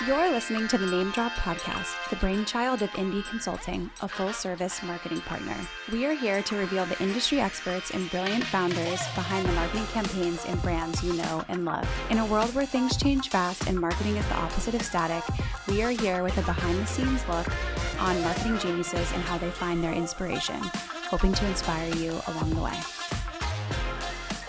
You're listening to the Name Drop Podcast, the brainchild of Indie Consulting, a full-service marketing partner. We are here to reveal the industry experts and brilliant founders behind the marketing campaigns and brands you know and love. In a world where things change fast and marketing is the opposite of static, we are here with a behind-the-scenes look on marketing geniuses and how they find their inspiration, hoping to inspire you along the way.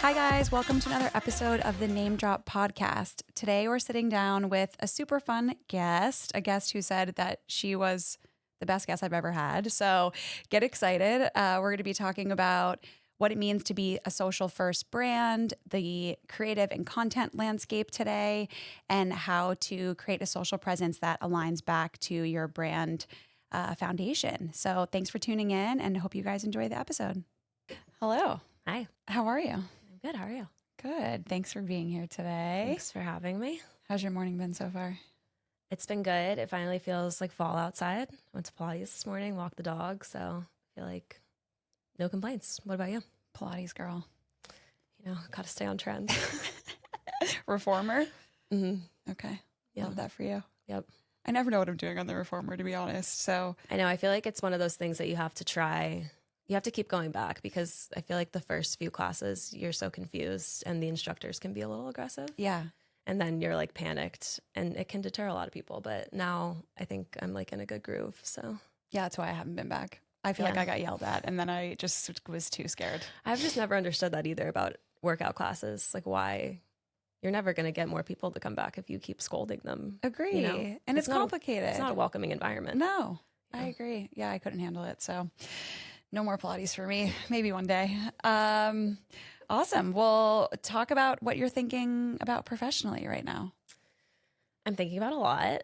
Hi guys, welcome to another episode of the Name Drop Podcast. Today we're sitting down with a super fun guest, a guest who said that she was the best guest I've ever had. So get excited. We're going to be talking about what it means to be a social first brand, the creative and content landscape today, and how to create a social presence that aligns back to your brand foundation. So thanks for tuning in and hope you guys enjoy the episode. Hello. Hi. How are you? Good. How are you? Good. Thanks for being here today. Thanks for having me. How's your morning been so far? It's been good. It finally feels like fall outside. Went to Pilates this morning, walked the dog. So I feel like no complaints. What about you? Pilates girl. You know, got to stay on trend. Reformer? Mm-hmm. Okay. Yeah. Love that for you. Yep. I never know what I'm doing on the Reformer, to be honest. So I know. I feel like it's one of those things that you have to try. You have to keep going back because I feel like the first few classes, you're so confused and the instructors can be a little aggressive. yeah. And then you're like panicked and it can deter a lot of people. But now I think I'm like in a good groove. So Yeah, that's why I haven't been back. I feel like I got yelled at and then I just was too scared. I've just never understood that either about workout classes. Like why you're never going to get more people to come back if you keep scolding them. Agree. You know? And it's complicated. It's not a welcoming environment. No, I agree. Yeah, I couldn't handle it. So no more Pilates for me. Maybe one day. Awesome. Well, talk about what you're thinking about professionally right now. I'm thinking about a lot.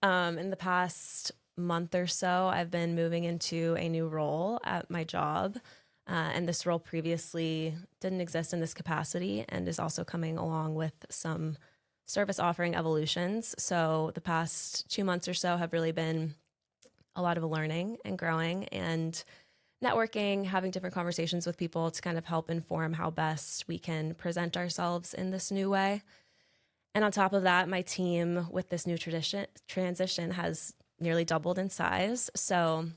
In the past month or so, I've been moving into a new role at my job. And this role previously didn't exist in this capacity and is also coming along with some service offering evolutions. So the past 2 months or so have really been a lot of learning and growing and networking, having different conversations with people to kind of help inform how best we can present ourselves in this new way. And on top of that, my team with this new transition has nearly doubled in size. So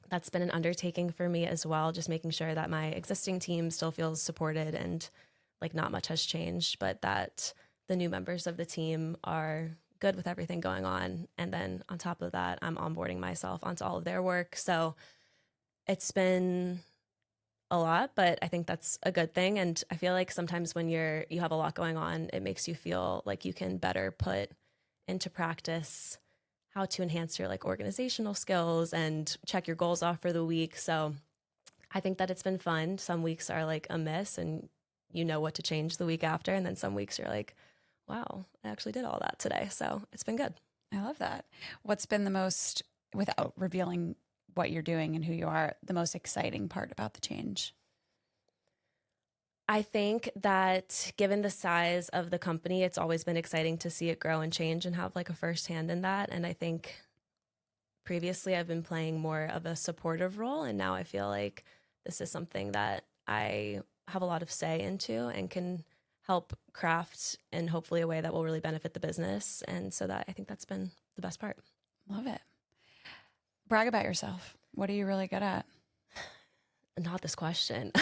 that's been an undertaking for me as well, just making sure that my existing team still feels supported and like not much has changed, but that the new members of the team are good with everything going on. And then on top of that, I'm onboarding myself onto all of their work. So it's been a lot, but I think that's a good thing. And I feel like sometimes when you have a lot going on, it makes you feel like you can better put into practice how to enhance your like organizational skills and check your goals off for the week. So I think that it's been fun. Some weeks are like a miss and you know what to change the week after. And then some weeks you're like, wow, I actually did all that today. So it's been good. I love that. What's been the most, without revealing what you're doing and who you are, the most exciting part about the change? I think that given the size of the company, it's always been exciting to see it grow and change and have like a first hand in that. And I think previously I've been playing more of a supportive role. And now I feel like this is something that I have a lot of say into and can help craft in hopefully a way that will really benefit the business. And so that I think that's been the best part. Love it. Brag about yourself. What are you really good at? Not this question.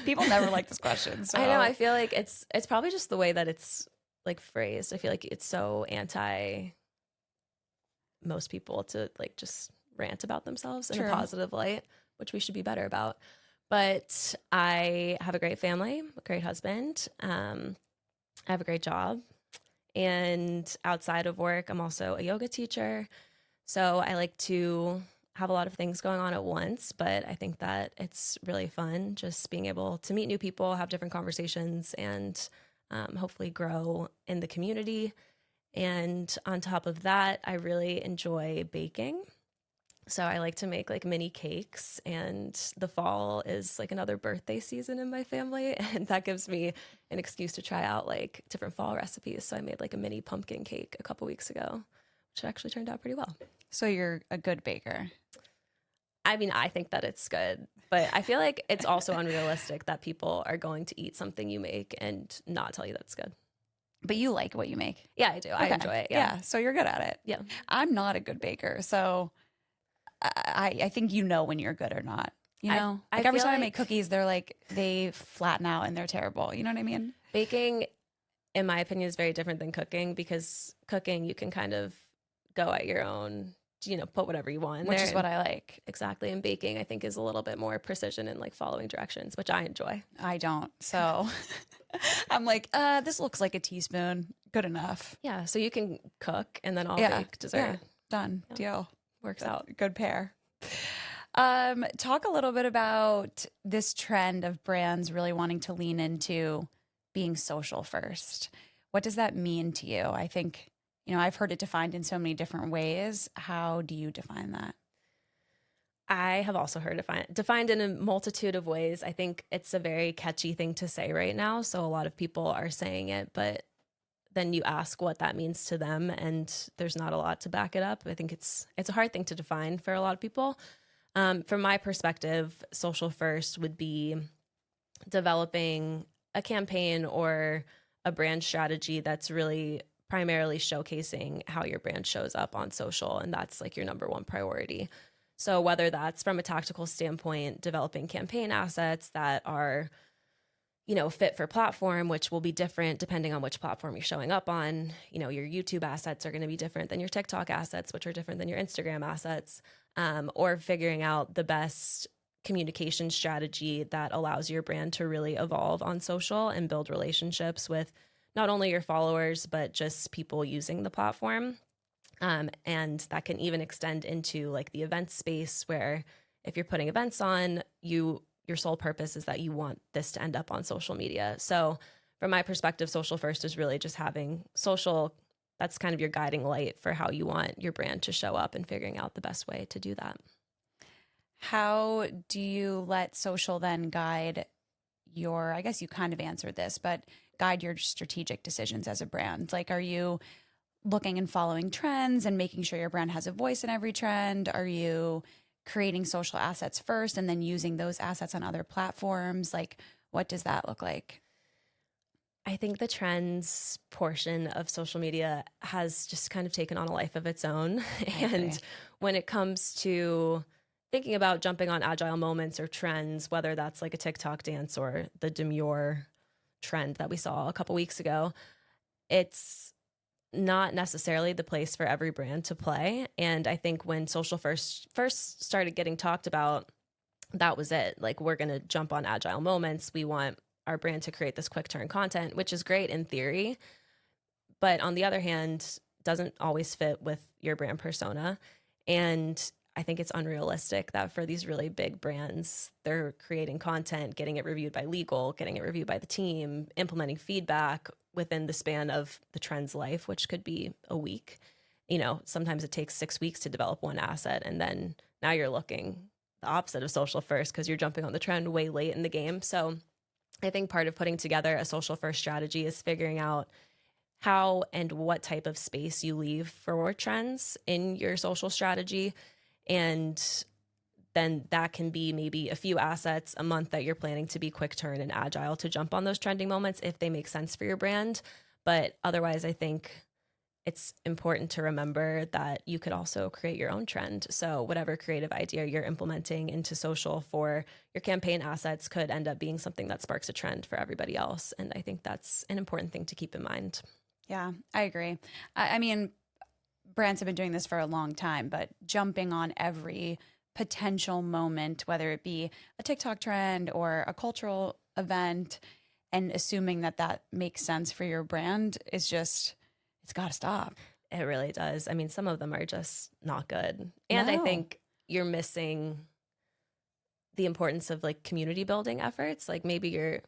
People never like this question. So. I know. I feel like it's probably just the way that it's like phrased. I feel like it's so anti most people to like just rant about themselves in a positive light, which we should be better about. But I have a great family, a great husband. I have a great job. And outside of work, I'm also a yoga teacher. So I like to have a lot of things going on at once, but I think that it's really fun just being able to meet new people, have different conversations, and hopefully grow in the community. And on top of that, I really enjoy baking. So I like to make like mini cakes, and the fall is like another birthday season in my family. And that gives me an excuse to try out like different fall recipes. So I made like a mini pumpkin cake a couple weeks ago, which actually turned out pretty well. So you're a good baker. I mean, I think that it's good, but I feel like it's also unrealistic that people are going to eat something you make and not tell you that it's good. But you like what you make. Yeah, I do. I enjoy it. Yeah. So you're good at it. Yeah. I'm not a good baker, so I think you know when you're good or not. You know, I like every feel time I like make cookies, they're like they flatten out and they're terrible. You know what I mean? baking, in my opinion, is very different than cooking, because cooking, you can kind of go at your own, put whatever you want in Which there. is what I like. Exactly. And baking, I think, is a little bit more precision and like following directions, which I enjoy. I don't. So I'm like, this looks like a teaspoon. Good enough. Yeah. So you can cook and then I'll Yeah. bake dessert. Yeah. Done. Yeah. Deal. Works out. Good pair. Talk a little bit about this trend of brands really wanting to lean into being social first. What does that mean to you? I think, I've heard it defined in so many different ways. How do you define that? I have also heard defined in a multitude of ways. I think it's a very catchy thing to say right now. So a lot of people are saying it, but then you ask what that means to them, and there's not a lot to back it up. I think it's a hard thing to define for a lot of people. From my perspective, social first would be developing a campaign or a brand strategy that's really primarily showcasing how your brand shows up on social. And that's like your number one priority. So whether that's from a tactical standpoint, developing campaign assets that are, fit for platform, which will be different depending on which platform you're showing up on. Your YouTube assets are going to be different than your TikTok assets, which are different than your Instagram assets, or figuring out the best communication strategy that allows your brand to really evolve on social and build relationships with not only your followers, but just people using the platform. And that can even extend into like the event space, where if you're putting events on, your sole purpose is that you want this to end up on social media. So from my perspective, social first is really just having social. That's kind of your guiding light for how you want your brand to show up and figuring out the best way to do that. How do you let social then guide I guess you kind of answered this, but guide your strategic decisions as a brand? Like, are you looking and following trends and making sure your brand has a voice in every trend? Are you creating social assets first and then using those assets on other platforms? Like, what does that look like? I think the trends portion of social media has just kind of taken on a life of its own. And when it comes to thinking about jumping on agile moments or trends, whether that's like a TikTok dance or the demure trend that we saw a couple weeks ago, it's not necessarily the place for every brand to play. And I think when social first started getting talked about, that was it. Like, we're going to jump on agile moments. We want our brand to create this quick turn content, which is great in theory, but on the other hand, doesn't always fit with your brand persona. And I think it's unrealistic that for these really big brands, they're creating content, getting it reviewed by legal, getting it reviewed by the team, implementing feedback within the span of the trend's life, which could be a week. Sometimes it takes 6 weeks to develop one asset. And then now you're looking the opposite of social first, because you're jumping on the trend way late in the game. So I think part of putting together a social first strategy is figuring out how and what type of space you leave for trends in your social strategy. And then that can be maybe a few assets a month that you're planning to be quick turn and agile to jump on those trending moments if they make sense for your brand. But otherwise, I think it's important to remember that you could also create your own trend. So whatever creative idea you're implementing into social for your campaign assets could end up being something that sparks a trend for everybody else. And I think that's an important thing to keep in mind. Yeah, I agree. I mean, brands have been doing this for a long time, but jumping on every potential moment, whether it be a TikTok trend or a cultural event, and assuming that makes sense for your brand is just, it's got to stop. It really does. I mean, some of them are just not good. And I think you're missing the importance of like community building efforts. Like, maybe you're,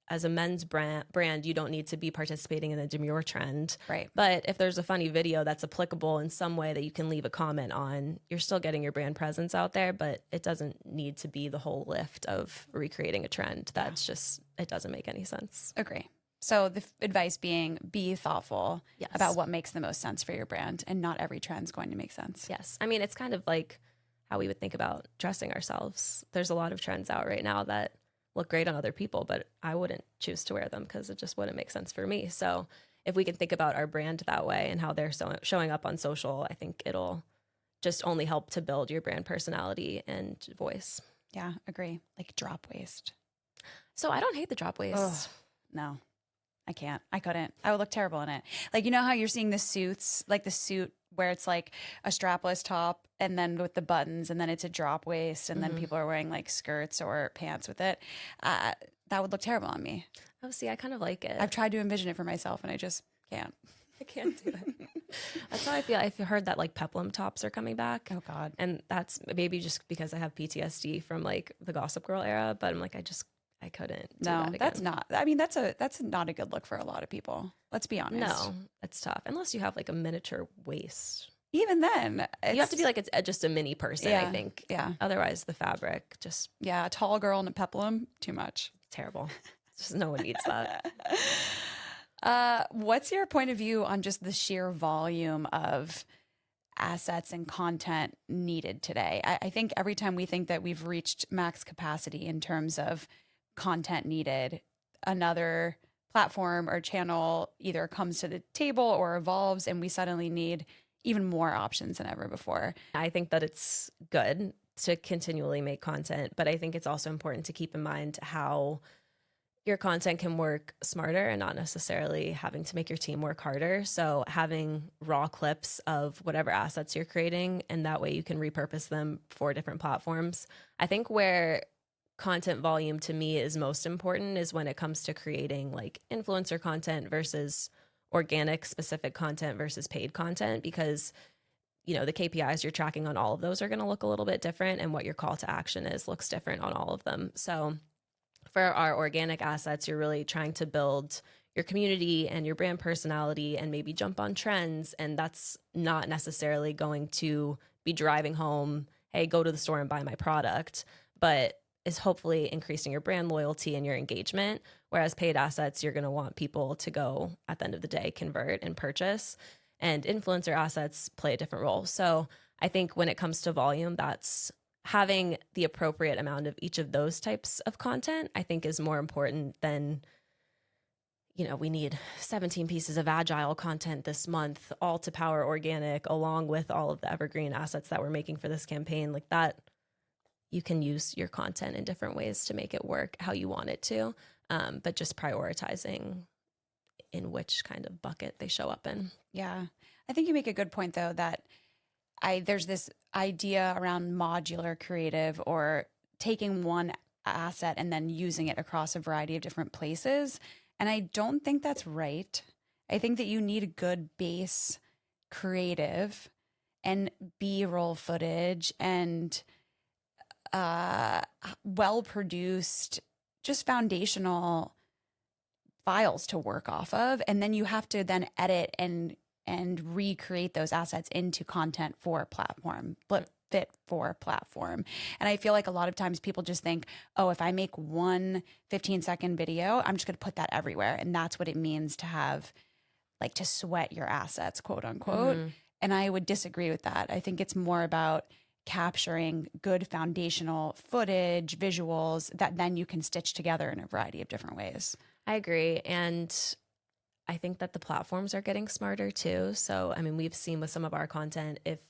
as a men's brand, you don't need to be participating in the demure trend. Right. But if there's a funny video that's applicable in some way that you can leave a comment on, you're still getting your brand presence out there, but it doesn't need to be the whole lift of recreating a trend. That's just, it doesn't make any sense. Agree. So the advice being, be thoughtful Yes. about what makes the most sense for your brand, and not every trend's going to make sense. Yes. I mean, it's kind of like how we would think about dressing ourselves. There's a lot of trends out right now that look great on other people, but I wouldn't choose to wear them because it just wouldn't make sense for me. So if we can think about our brand that way and how they're showing up on social, I think it'll just only help to build your brand personality and voice. Yeah, agree. Like drop waist. So I don't hate the drop waist. Ugh, no, I can't. I couldn't. I would look terrible in it. Like, you know how you're seeing the suits, like the suit where it's like a strapless top and then with the buttons and then it's a drop waist and then people are wearing like skirts or pants with it. That would look terrible on me. Oh, see, I kind of like it. I've tried to envision it for myself and I just can't. I can't do it. That's how I feel. I've heard that like peplum tops are coming back. Oh God. And that's maybe just because I have PTSD from like the Gossip Girl era, but I'm like, I couldn't do that again. That's not. I mean, that's not a good look for a lot of people. Let's be honest. No, it's tough. Unless you have like a miniature waist. Even then, You have to be like just a mini person, I think. Yeah. Otherwise, the fabric just a tall girl in a peplum, too much. terrible. Just no one needs that. What's your point of view on just the sheer volume of assets and content needed today? I think every time we think that we've reached max capacity in terms of content needed, another platform or channel either comes to the table or evolves, and we suddenly need even more options than ever before. I think that it's good to continually make content, but I think it's also important to keep in mind how your content can work smarter and not necessarily having to make your team work harder. So having raw clips of whatever assets you're creating, and that way you can repurpose them for different platforms. I think where content volume to me is most important is when it comes to creating like influencer content versus organic specific content versus paid content, because you know the KPIs you're tracking on all of those are going to look a little bit different, and what your call to action is looks different on all of them. So for our organic assets, you're really trying to build your community and your brand personality and maybe jump on trends, and that's not necessarily going to be driving home, hey, go to the store and buy my product, but is hopefully increasing your brand loyalty and your engagement. Whereas paid assets, you're going to want people to go at the end of the day, convert and purchase. And influencer assets play a different role. So I think when it comes to volume, that's having the appropriate amount of each of those types of content, I think is more important than, you know, we need 17 pieces of agile content this month, all to power organic, along with all of the evergreen assets that we're making for this campaign. Like that, you can use your content in different ways to make it work how you want it to, but just prioritizing in which kind of bucket they show up in. Yeah. I think you make a good point, though, that there's this idea around modular creative, or taking one asset and then using it across a variety of different places. And I don't think that's right. I think that you need a good base creative and B-roll footage and well-produced, just foundational files to work off of. And then you have to then edit and recreate those assets into content for platform, fit for platform. And I feel like a lot of times people just think, oh, if I make one 15-second video, I'm just going to put that everywhere. And that's what it means to have, like, to sweat your assets, quote unquote. Mm-hmm. And I would disagree with that. I think it's more about capturing good foundational footage, visuals that then you can stitch together in a variety of different ways. I agree. And I think that the platforms are getting smarter too. So, I mean, we've seen with some of our content, if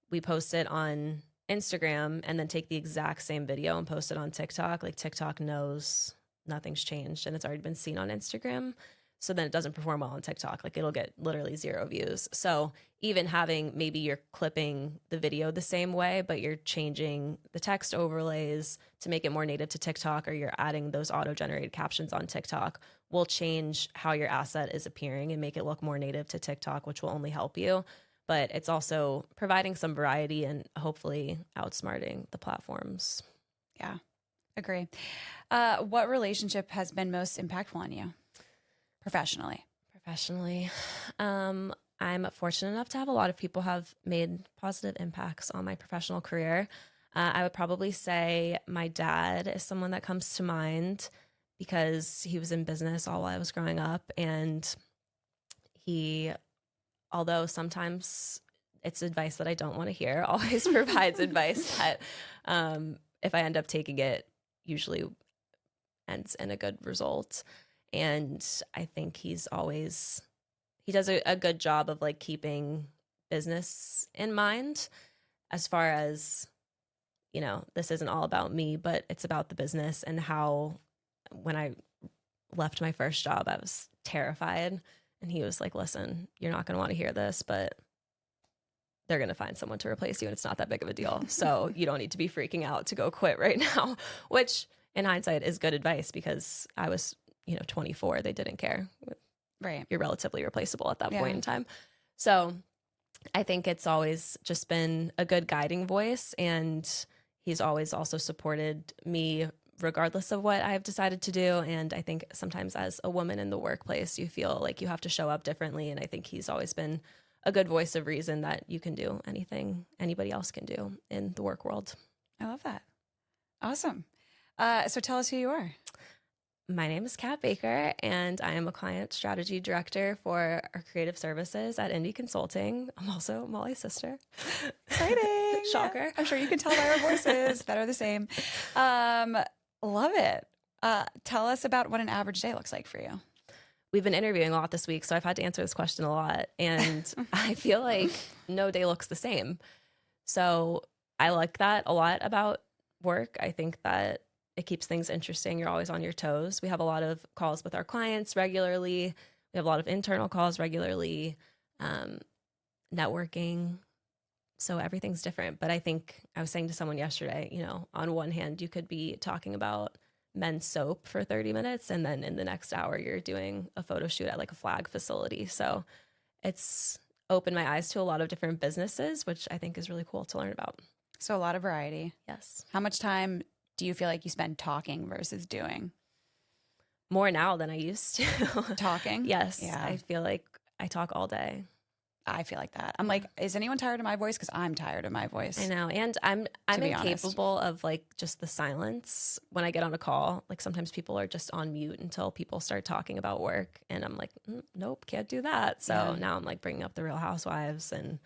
we post it on Instagram and then take the exact same video and post it on TikTok, like TikTok knows nothing's changed and it's already been seen on Instagram. So then it doesn't perform well on TikTok. Like it'll get literally 0 views. So even having, maybe you're clipping the video the same way, but you're changing the text overlays to make it more native to TikTok, or you're adding those auto-generated captions on TikTok, will change how your asset is appearing and make it look more native to TikTok, which will only help you. But it's also providing some variety and hopefully outsmarting the platforms. Yeah, agree. What relationship has been most impactful on you? Professionally, I'm fortunate enough to have a lot of people have made positive impacts on my professional career. I would probably say my dad is someone that comes to mind because he was in business all while I was growing up. And he, although sometimes it's advice that I don't want to hear, always provides advice that if I end up taking it, usually ends in a good result. And I think he's always he does a good job of like keeping business in mind, as far as, you know, this isn't all about me, but it's about the business, and how when I left my first job, I was terrified. And he was like, listen, you're not going to want to hear this, but they're going to find someone to replace you, and it's not that big of a deal. So you don't need to be freaking out to go quit right now, which in hindsight is good advice, because I was, 24. They didn't care. Right. You're relatively replaceable at that point in time. So I think it's always just been a good guiding voice, and he's always also supported me regardless of what I've decided to do. And I think sometimes as a woman in the workplace, you feel like you have to show up differently. And I think he's always been a good voice of reason that you can do anything anybody else can do in the work world. I love that. Awesome. So tell us who you are. My name is Kat Baker, and I am a client strategy director for our creative services at Indie Consulting. I'm also Molly's sister. Exciting. Shocker. I'm sure you can tell by our voices that are the same. Love it. Tell us about what an average day looks like for you. We've been interviewing a lot this week, so I've had to answer this question a lot. And I feel like no day looks the same. So I like that a lot about work. I think that it keeps things interesting. You're always on your toes. We have a lot of calls with our clients regularly. We have a lot of internal calls regularly, networking. So everything's different. But I think I was saying to someone yesterday, on one hand, you could be talking about men's soap for 30 minutes, and then in the next hour, you're doing a photo shoot at like a flag facility. So it's opened my eyes to a lot of different businesses, which I think is really cool to learn about. So a lot of variety. Yes. How much time do you feel like you spend talking versus doing? More now than I used to. Talking? Yes. Yeah. I feel like I talk all day. I feel like that. I'm like, is anyone tired of my voice? Because I'm tired of my voice. I know. And I'm incapable of like just the silence when I get on a call. Like sometimes people are just on mute until people start talking about work. And I'm like, nope, can't do that. So now I'm like bringing up the Real Housewives and,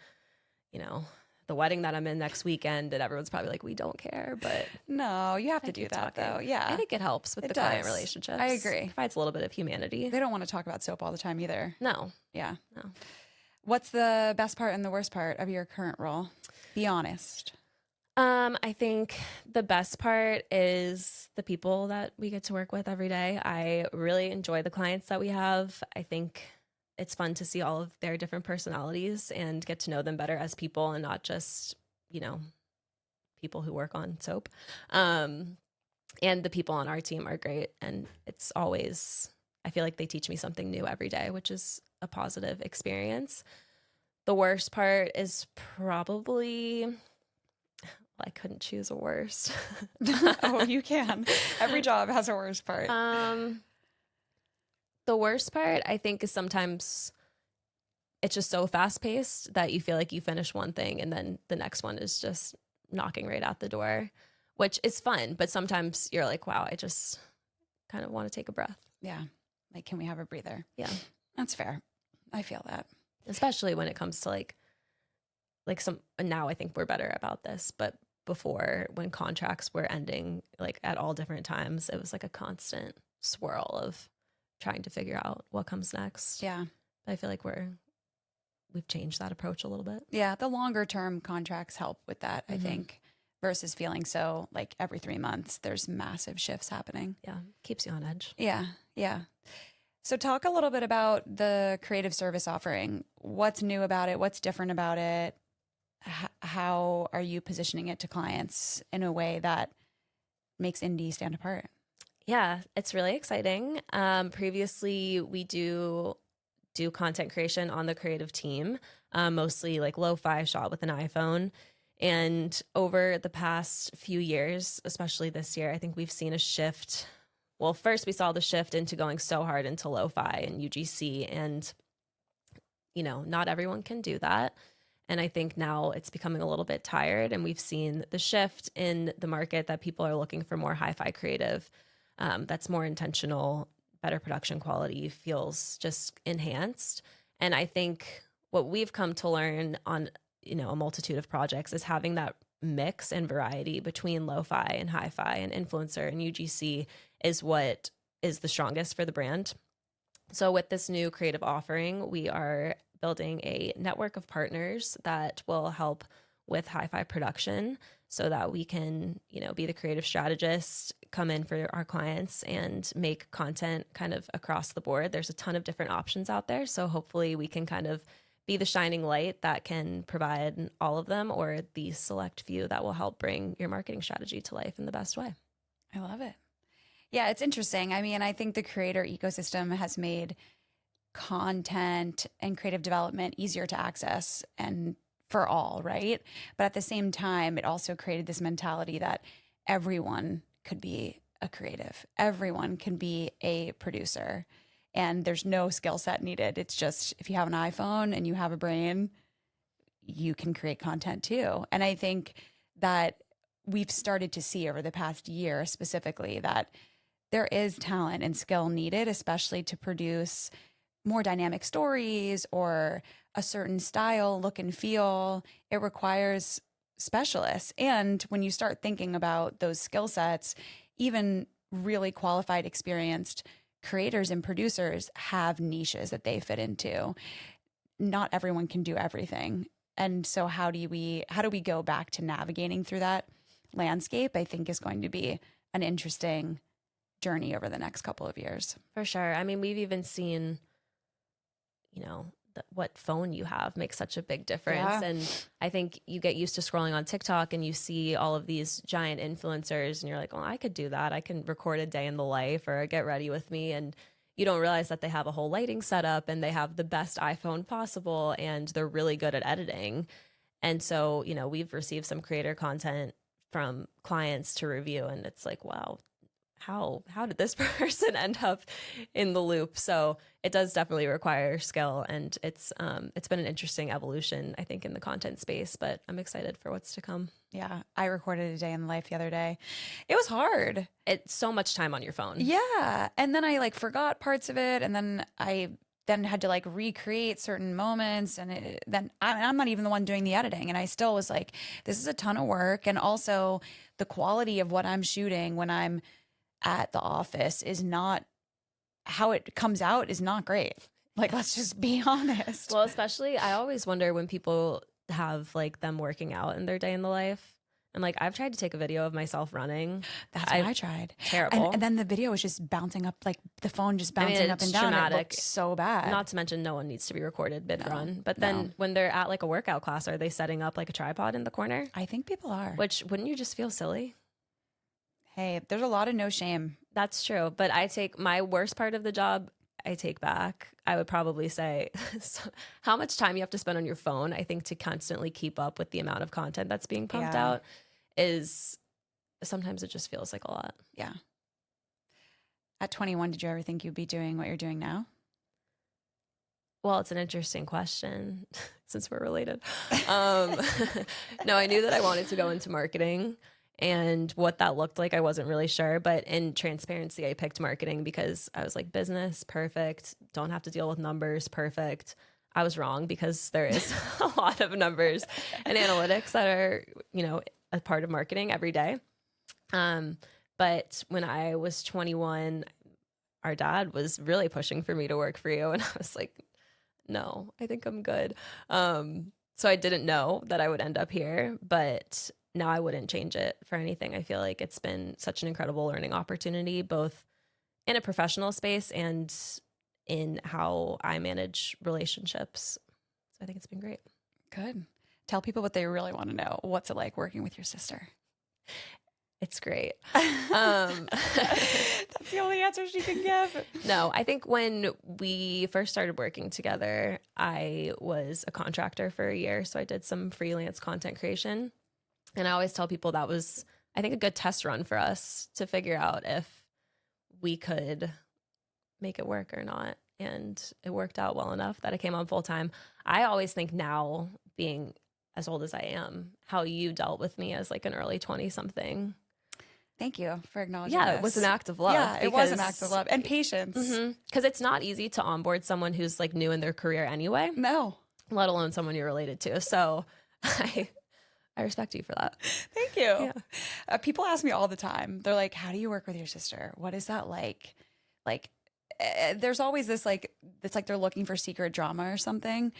the wedding that I'm in next weekend, and everyone's probably like, we don't care, but no, you have to do that though. Yeah. I think it helps with the client relationships. I agree. It provides a little bit of humanity. They don't want to talk about soap all the time either. No. Yeah. No. What's the best part and the worst part of your current role? Be honest. I think the best part is the people that we get to work with every day. I really enjoy the clients that we have. I think it's fun to see all of their different personalities and get to know them better as people, and not just, people who work on soap. And the people on our team are great. And it's always, I feel like they teach me something new every day, which is a positive experience. The worst part is probably, I couldn't choose a worst. Oh, you can. Every job has a worst part. The worst part, I think, is sometimes it's just so fast paced that you feel like you finish one thing and then the next one is just knocking right out the door, which is fun. But sometimes you're like, wow, I just kind of want to take a breath. Yeah. Like, can we have a breather? Yeah. That's fair. I feel that. Especially when it comes to like some, now I think we're better about this, but before, when contracts were ending like at all different times, it was like a constant swirl of trying to figure out what comes next. Yeah. But I feel like we've changed that approach a little bit. Yeah. The longer term contracts help with that, I think, versus feeling so like every 3 months, there's massive shifts happening. Yeah. Keeps you on edge. Yeah. Yeah. So talk a little bit about the creative service offering. What's new about it? What's different about it? How are you positioning it to clients in a way that makes Indie stand apart? Yeah, it's really exciting. Previously, we do content creation on the creative team, mostly like lo-fi shot with an iPhone. And over the past few years, especially this year, I think we've seen a shift. Well, first we saw the shift into going so hard into lo-fi and UGC, and not everyone can do that. And I think now it's becoming a little bit tired, and we've seen the shift in the market that people are looking for more hi-fi creative. That's more intentional, better production quality, feels just enhanced. And I think what we've come to learn on, a multitude of projects is having that mix and variety between lo-fi and hi-fi and influencer and UGC is what is the strongest for the brand. So with this new creative offering, we are building a network of partners that will help with hi-fi production so that we can, be the creative strategist, come in for our clients and make content kind of across the board. There's a ton of different options out there. So hopefully we can kind of be the shining light that can provide all of them, or the select few that will help bring your marketing strategy to life in the best way. I love it. Yeah, it's interesting. I mean, I think the creator ecosystem has made content and creative development easier to access and for all, right? But at the same time, it also created this mentality that everyone could be a creative, everyone can be a producer, and there's no skill set needed. It's just if you have an iPhone and you have a brain, you can create content too. And I think that we've started to see over the past year specifically that there is talent and skill needed, especially to produce more dynamic stories or a certain style, look and feel. It requires specialists. And when you start thinking about those skill sets, even really qualified, experienced creators and producers have niches that they fit into. Not everyone can do everything. And so how do we go back to navigating through that landscape, I think is going to be an interesting journey over the next couple of years. For sure. I mean, we've even seen, what phone you have makes such a big difference. Yeah. And I think you get used to scrolling on TikTok and you see all of these giant influencers and you're like, oh, I could do that. I can record a day in the life or get ready with me. And you don't realize that they have a whole lighting setup and they have the best iPhone possible and they're really good at editing. And so, we've received some creator content from clients to review and it's like, wow, how did this person end up in the loop? So it does definitely require skill, and it's been an interesting evolution, I think, in the content space, but I'm excited for what's to come. Yeah. I recorded a day in the life the other day. It was hard. It's so much time on your phone. Yeah. And then I forgot parts of it. And then I had to recreate certain moments. And then I'm not even the one doing the editing. And I still was like, this is a ton of work. And also the quality of what I'm shooting when I'm at the office is not how it comes out is not great. Let's just be honest. Well, especially I always wonder when people have them working out in their day in the life. And I've tried to take a video of myself running. That's what I tried. Terrible. And then the video was just bouncing up, the phone just bouncing up and down. Traumatic. It looked so bad. Not to mention no one needs to be recorded mid-run. But then when they're at a workout class, are they setting up a tripod in the corner? I think people are. Which, wouldn't you just feel silly? Hey, there's a lot of no shame. That's true. But I take my worst part of the job, I take back. I would probably say how much time you have to spend on your phone, I think, to constantly keep up with the amount of content that's being pumped out is sometimes it just feels like a lot. Yeah. At 21, did you ever think you'd be doing what you're doing now? Well, it's an interesting question since we're related. No, I knew that I wanted to go into marketing. And what that looked like, I wasn't really sure. But in transparency, I picked marketing because I was like, business, perfect. Don't have to deal with numbers, perfect. I was wrong because there is a lot of numbers and analytics that are, a part of marketing every day. But when I was 21, our dad was really pushing for me to work for you. And I was like, no, I think I'm good. So I didn't know that I would end up here, but now I wouldn't change it for anything. I feel like it's been such an incredible learning opportunity, both in a professional space and in how I manage relationships. So I think it's been great. Good. Tell people what they really want to know. What's it like working with your sister? It's great. That's the only answer she can give. No, I think when we first started working together, I was a contractor for a year. So I did some freelance content creation. And I always tell people that was, I think, a good test run for us to figure out if we could make it work or not. And it worked out well enough that I came on full time. I always think now, being as old as I am, how you dealt with me as an early 20-something. Thank you for acknowledging Yeah, this. it was an act of love. Yeah, it was an act of love and patience. Because it's not easy to onboard someone who's new in their career anyway. No. Let alone someone you're related to. So I respect you for that. Thank you. Yeah. People ask me all the time. They're like, how do you work with your sister? What is that like? there's always this like, it's like they're looking for secret drama or something.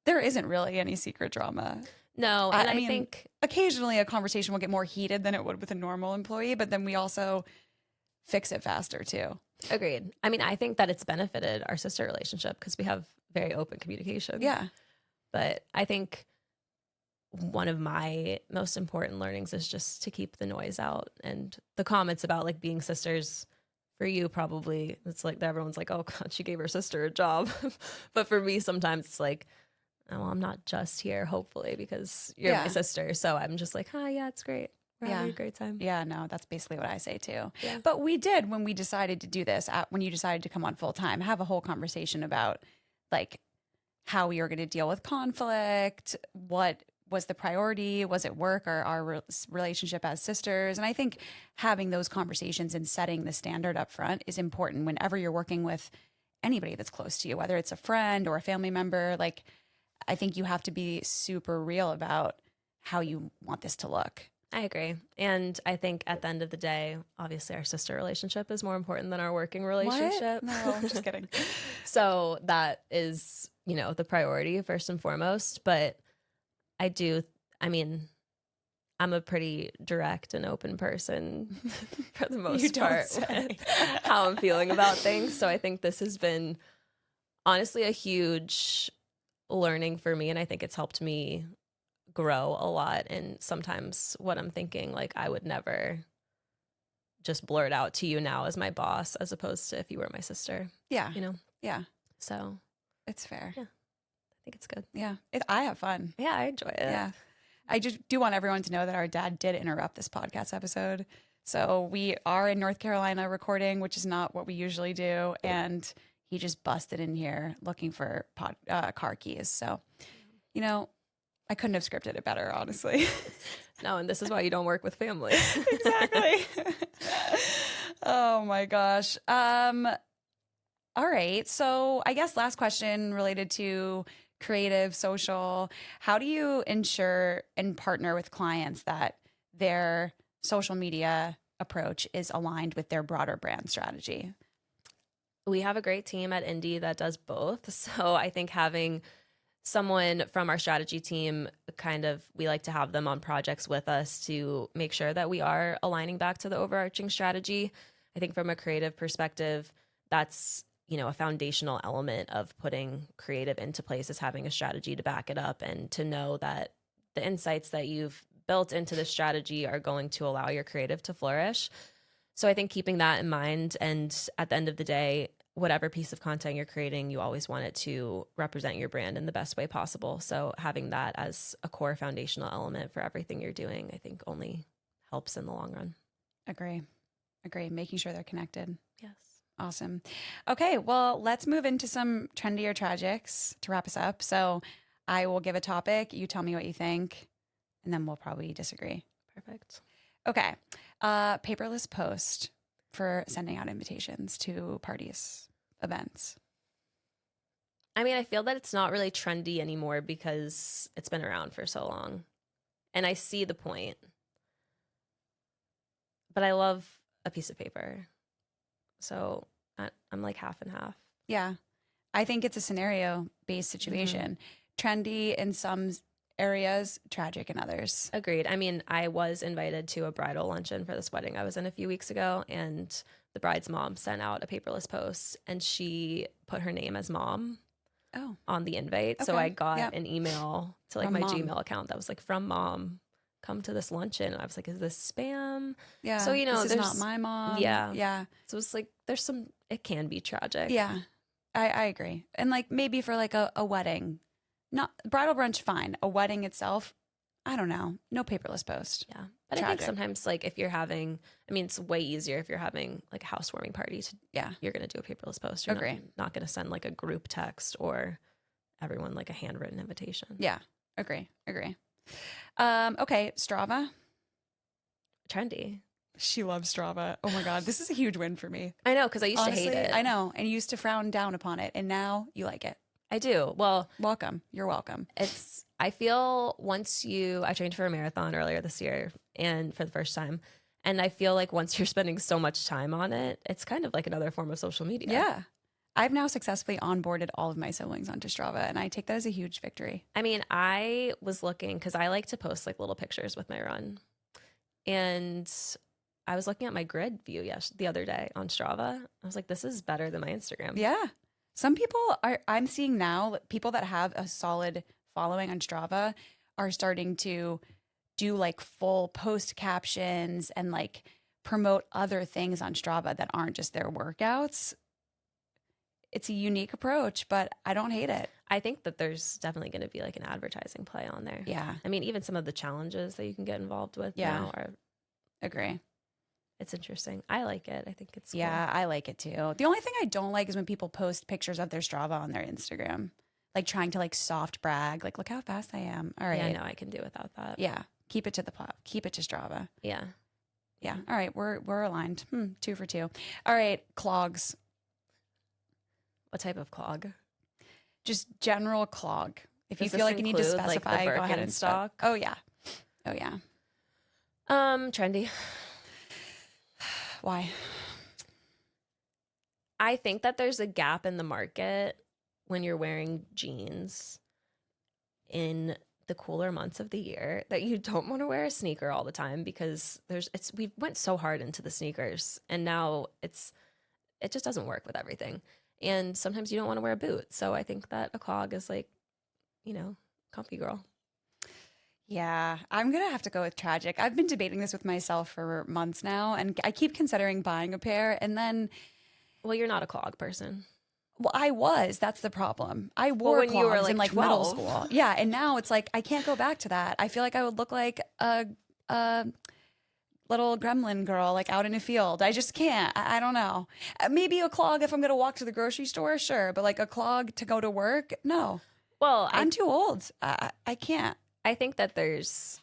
There isn't really any secret drama. No, and I mean, think occasionally a conversation will get more heated than it would with a normal employee, but then we also fix it faster too. agreed. I mean, I think that it's benefited our sister relationship because we have very open communication. Yeah. But I think one of my most important learnings is just to keep the noise out, and the comments about like being sisters for you, probably it's like everyone's like, oh God, she gave her sister a job. But for me, sometimes it's like, oh, well, I'm not just here, hopefully, because you're my sister. So I'm just like, oh yeah, it's great. We're having a great time. Yeah, no, that's basically what I say too. Yeah. But we did, when we decided to do this, when you decided to come on full time, have a whole conversation about like how we were going to deal with conflict, what was the priority, was it work or our relationship as sisters? And I think having those conversations and setting the standard up front is important whenever you're working with anybody that's close to you, whether it's a friend or a family member. Like, I think you have to be super real about how you want this to look. I agree. And I think at the end of the day, obviously our sister relationship is more important than our working relationship. What? No, I'm just kidding. So that is, the priority first and foremost. But I mean, I'm a pretty direct and open person for the most part with how I'm feeling about things. So I think this has been honestly a huge learning for me. And I think it's helped me grow a lot. And sometimes what I'm thinking, like, I would never just blurt out to you now as my boss, as opposed to if you were my sister. Yeah. Yeah. So it's fair. Yeah. I think it's good. Yeah. I have fun. Yeah, I enjoy it. Yeah. I just do want everyone to know that our dad did interrupt this podcast episode. So we are in North Carolina recording, which is not what we usually do. And he just busted in here looking for car keys. So, I couldn't have scripted it better, honestly. No, and this is why you don't work with family. Exactly. Oh my gosh. All right. So I guess last question related to creative, social. How do you ensure and partner with clients that their social media approach is aligned with their broader brand strategy? We have a great team at Indie that does both. So I think having someone from our strategy team, we like to have them on projects with us to make sure that we are aligning back to the overarching strategy. I think from a creative perspective, that's, a foundational element of putting creative into place is having a strategy to back it up and to know that the insights that you've built into the strategy are going to allow your creative to flourish. So I think keeping that in mind, and at the end of the day, whatever piece of content you're creating, you always want it to represent your brand in the best way possible. So having that as a core foundational element for everything you're doing, I think only helps in the long run. Agree. Making sure they're connected. Yes. Awesome. Okay, well, let's move into some trendy or tragics to wrap us up. So I will give a topic. You tell me what you think, and then we'll probably disagree. Perfect. Okay. Paperless post for sending out invitations to parties, events. I mean, I feel that it's not really trendy anymore because it's been around for so long. And I see the point. But I love a piece of paper. So I'm like half and half. Yeah. I think it's a scenario-based situation. Trendy in some areas, tragic in others. Agreed. I mean, I was invited to a bridal luncheon for this wedding I was in a few weeks ago, and the bride's mom sent out a paperless post, and she put her name as mom on the invite. So I got an email to like my Gmail account that was like, from mom, come to this luncheon. And I was like, is this spam? Yeah. So, this is not my mom. Yeah. Yeah. So it's like, it can be tragic. Yeah. I agree. And like maybe for like a wedding, not bridal brunch, fine. A wedding itself, I don't know. No paperless post. Yeah. But tragic. I think sometimes like if you're having, it's way easier if you're having like a housewarming party. You're going to do a paperless post. You're not going to send like a group text or everyone like a handwritten invitation. Yeah. Agree. Okay. Strava. Trendy. She loves Strava. Oh my God. This is a huge win for me. I know. Cause I used to hate it. I know. And you used to frown down upon it. And now you like it. I do. Well, welcome. You're welcome. I feel I trained for a marathon earlier this year and for the first time. And I feel like once you're spending so much time on it, it's kind of like another form of social media. Yeah. I've now successfully onboarded all of my siblings onto Strava, and I take that as a huge victory. I mean, I was looking because I like to post like little pictures with my run. And I was looking at my grid view the other day on Strava. I was like, this is better than my Instagram. Yeah. Some people I'm seeing now, people that have a solid following on Strava are starting to do like full post captions and like promote other things on Strava that aren't just their workouts. It's a unique approach, but I don't hate it. I think that there's definitely going to be like an advertising play on there. Yeah. I mean, even some of the challenges that you can get involved with Yeah. now are, Agree. it's interesting. I like it. I think it's cool. Yeah, I like it too. The only thing I don't like is when people post pictures of their Strava on their Instagram, like trying to like soft brag, like look how fast I am. All right. Yeah, no, I can do without that. Yeah. Keep it to the pop. Keep it to Strava. Yeah. Yeah. All right. We're aligned. 2 for 2. All right. Clogs. What type of clog? Just general clog. If you Does feel this like you need to include, like, the specify, go ahead and Birkenstock? Oh yeah. Oh yeah. Trendy. Why? I think that there's a gap in the market when you're wearing jeans in the cooler months of the year that you don't want to wear a sneaker all the time because we went so hard into the sneakers and now it just doesn't work with everything. And sometimes you don't want to wear a boot. So I think that a clog is like, comfy girl. Yeah, I'm going to have to go with tragic. I've been debating this with myself for months now, and I keep considering buying a pair. And then, well, you're not a clog person. well, I was. That's the problem. I wore when you were, clogs in like, middle 12. school. Yeah, and now it's like I can't go back to that. I feel like I would look like a little gremlin girl, like out in a field. I just can't. I don't know. Maybe a clog if I'm going to walk to the grocery store, sure. But like a clog to go to work, no. Well, I'm too old. I can't. I think that there's,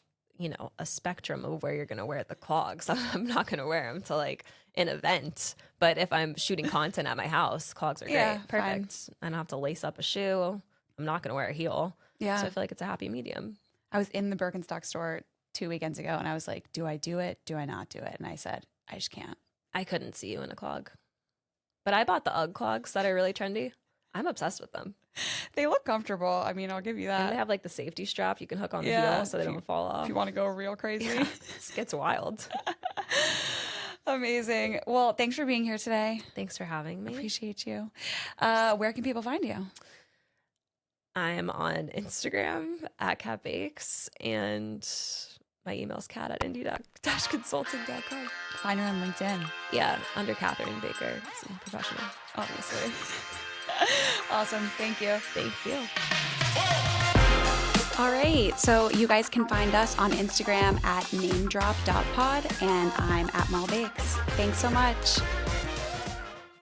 a spectrum of where you're going to wear the clogs. I'm not going to wear them to like an event, but if I'm shooting content at my house, clogs are great. Yeah, Perfect. fine. I don't have to lace up a shoe. I'm not going to wear a heel. Yeah. So I feel like it's a happy medium. I was in the Birkenstock store 2 weekends ago, and I was like, do I do it? Do I not do it? And I said, I just can't. I couldn't see you in a clog. But I bought the UGG clogs that are really trendy. I'm obsessed with them. They look comfortable. I mean, I'll give you And that. they have like the safety strap you can hook on the Yeah, heel so they if don't fall off. If you want to go real crazy. Yeah, it gets wild. Amazing. Well, thanks for being here today. Thanks for having me. Appreciate you. Where can people find you? I am on Instagram at Kat Bakes, and my email is kat@indie-consulting.com. Find her on LinkedIn. Yeah, under Catherine Baker. It's professional. Obviously. Awesome. Thank you. Thank you. All right, so you guys can find us on Instagram at namedrop.pod, and I'm at Malbakes. Thanks so much.